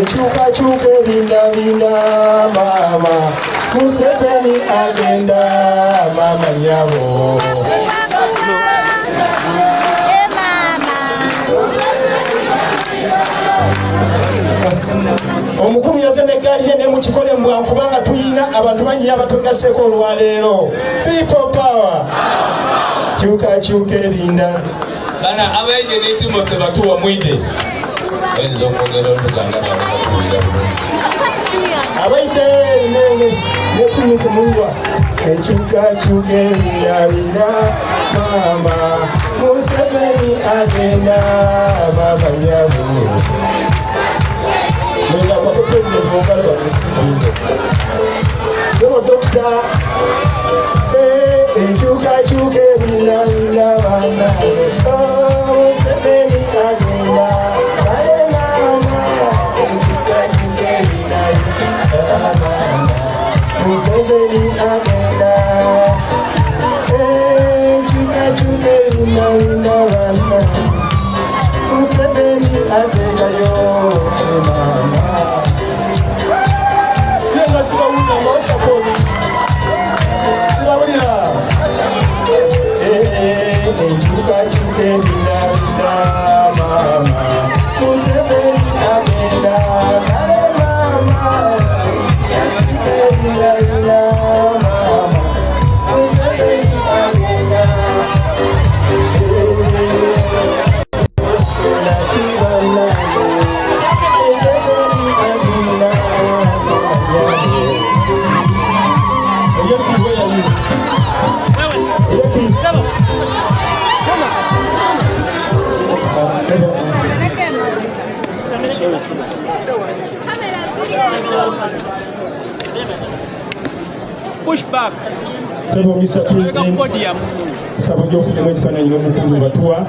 chuka binda mama Museveni agenda mama nyabo omukulu yazene galiye ne mukikole mbwa kubanga tuyina abantu banyi abatugaseko olwaleero people power chuka binda bana abaije ne Timothy batuwa mwide enzo kogero nduganda bakuira abaite nene netuni kumulwa chuka binda mama Museveni agenda mama nyabo Nega kwa president mungalo wa musikile Sema dokta chuka binda bana Museveni agenda Kale mama chuka binda bana Museveni agenda chuka binda bana Museveni agenda yo mama Yenga siba wuna mwasa kodi Siba wulira chuka binda mama Museveni agenda Kale mama chuka binda mama Museveni agenda Push back. Sebo Mr. President. Usaba jofu ne mwe kifananyi n'omukulu batuwa